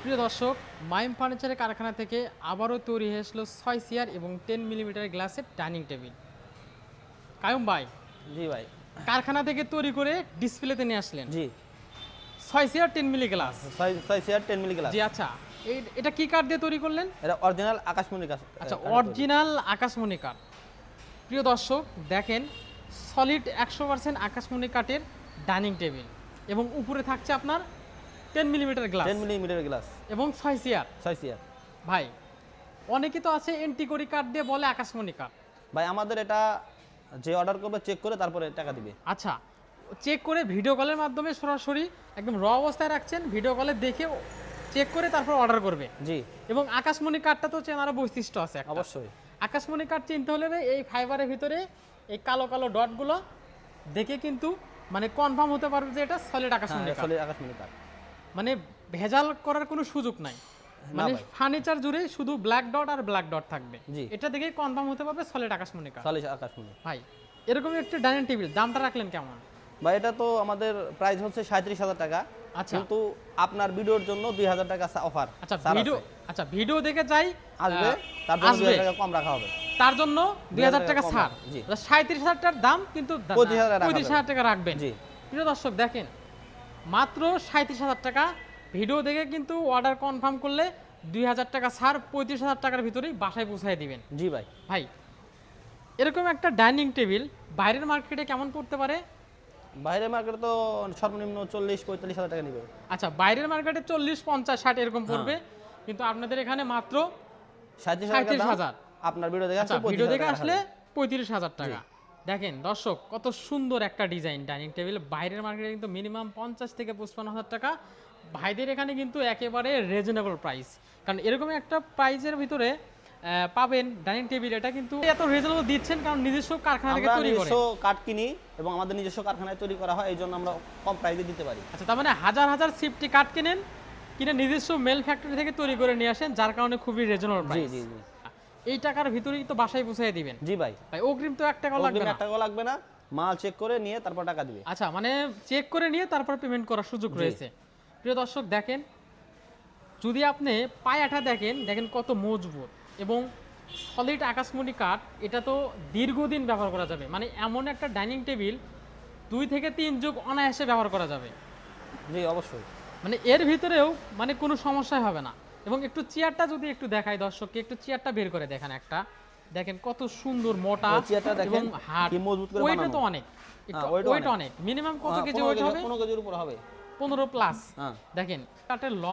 প্রিয় দর্শক, মাইম ফার্নিচারের কারখানা থেকে আবারও তৈরি হয়ে আসলো 6 চেয়ার এবং 10 মিলিমিটার গ্লাসের ডাইনিং টেবিল। কায়ুম ভাই, জি ভাই। কারখানা থেকে তৈরি করে ডিসপ্লেতে নিয়ে আসলেন জি 6 chair 10 milli glass. 6 chair 10 milli glass. জি আচ্ছা, এটা কি কাঠ দিয়ে তৈরি করলেন? এটা অরিজিনাল আকাশমণি কাঠ। আচ্ছা, অরিজিনাল আকাশমণি কাঠ। প্রিয় দর্শক দেখেন, সলিড 100% আকাশমণি কাঠের ডাইনিং টেবিল এবং উপরে থাকছে আপনার 10 মিলিমিটার গ্লাস 10 মিলিমিটার গ্লাস এবং 6 চেয়ার। 6 চেয়ার। ভাই, অনেকে তো আছে এন্টিকরি কাঠ দিয়ে বলে আকাশমণি কাঠ। ভাই আমাদের এটা যে অর্ডার করবে চেক করে তারপরে টাকা দিবে। আচ্ছা, চেক করে ভিডিও কলের মাধ্যমে সরাসরি একদম র অবস্থায় রাখছেন, ভিডিও কলে দেখে চেক করে তারপর অর্ডার করবে। জি। এবং আকাশমণি কাঠটা তো চেনারও বৈশিষ্ট্য আছে একটা। অবশ্যই। আকাশমণি কাঠ চিনতে হলে এই ফাইবারের ভিতরে এই কালো কালো ডটগুলো দেখে কিন্তু মানে কনফার্ম হতে পারবে যে এটা সলিড আকাশমণি কাঠ। সলিড আকাশমণি কাঠ। মানে ভেজাল করার কোনো সুযোগ নাই। মানে ফার্নিচার জুড়ে শুধু ব্ল্যাক ডট আর ব্ল্যাক ডট থাকবে। জি। এটা দেখেই কনফার্ম হতে পারবে সলিড আকাশমণি কাঠ। সলিড আকাশমণি। ভাই, এরকম একটা ডাইনিং টেবিল দামটা রাখলেন কেমন? ভাই এটা তো আমাদের প্রাইস হচ্ছে 37,000 টাকা। আচ্ছা, কিন্তু আপনার ভিডিওর জন্য 2,000 টাকা অফার। আচ্ছা ভিডিও দেখে যাই আসবে, তার জন্য 2,000 টাকা কম রাখা হবে। তার জন্য 2,000 টাকা ছাড়। জি। 37,000 টাকার দাম কিন্তু 35,000 টাকা রাখবেন। জি। প্রিয় দর্শক দেখেন, মাত্র 37,000 টাকা ভিডিও দেখে কিন্তু অর্ডার কনফার্ম করলে 2,000 টাকা ছাড়, 35,000 টাকার ভিতরেই বাসায় পৌঁছায় দিবেন। জি ভাই। ভাই, এরকম একটা ডাইনিং টেবিল বাইরের মার্কেটে কেমন পড়তে পারে? বাইরের মার্কেটে তো সর্বনিম্ন 40-45,000 টাকা নিবে। আচ্ছা, বাইরের মার্কেটে 40, 50, 60 এরকম পড়বে, কিন্তু আপনাদের এখানে মাত্র 37,000। আপনার ভিডিও দেখে আসলে ভিডিও দেখে আসলে 35,000 টাকা। দেখেন দর্শক, কত সুন্দর একটা ডিজাইন ডাইনিং টেবিল। বাইরের মার্কেটে কিন্তু মিনিমাম 50 থেকে 55,000 টাকা। ভাইদের এখানে কিন্তু একেবারে রিজনেবল প্রাইস, কারণ এরকম একটা প্রাইসের ভিতরে পাবেন ডাইনিং টেবিল। এটা কিন্তু এত রিজনেবল দিচ্ছেন কারণ নিজস্ব কারখানা থেকে তৈরি করে। নিজস্ব কাঠ কিনি এবং আমাদের নিজস্ব কারখানায় তৈরি করা হয়, এই জন্য আমরা কম প্রাইসে দিতে পারি। আচ্ছা, তার মানে হাজার হাজার সিফটি কাঠ কিনেন, কিনে নিজস্ব মেল ফ্যাক্টরি থেকে তৈরি করে নিয়ে আসেন, যার কারণে খুবই রিজনেবল জি প্রাইস। জি জি। এই টাকার ভিতরেই তো বাসায় পৌঁছায় দিবেন। জি ভাই। ভাই, অগ্রিম তো 1 টাকাও লাগবে না। 1 টাকাও লাগবে না, মাল চেক করে নিয়ে তারপর টাকা দিবে। আচ্ছা, মানে চেক করে নিয়ে তারপর পেমেন্ট করার সুযোগ রয়েছে। প্রিয় দর্শক দেখেন, যদি আপনি পায়াটা দেখেন কত মজবুত এবং সলিড আকাশমণি কাঠ। এটা তো দীর্ঘদিন ব্যবহার করা যাবে, মানে এমন একটা ডাইনিং টেবিল 2 থেকে 3 যুগ অনায়াসে ব্যবহার করা যাবে। জি অবশ্যই। মানে এর ভিতরেও মানে কোনো সমস্যাই হবে না। এবং একটু চেয়ারটা যদি একটু দেখাই দর্শককে, একটু চেয়ারটা বের করে দেখান একটা। দেখেন কত সুন্দর মোটা এবং হার্ড। কি মজবুত করে ওয়েটও বানানো। তো অনেক, ওয়েট অনেক। মিনিমাম কত কেজি ওয়েট হবে? 15 কেজির উপর হবে। 15 প্লাস। হ্যাঁ। দেখেন কাঠের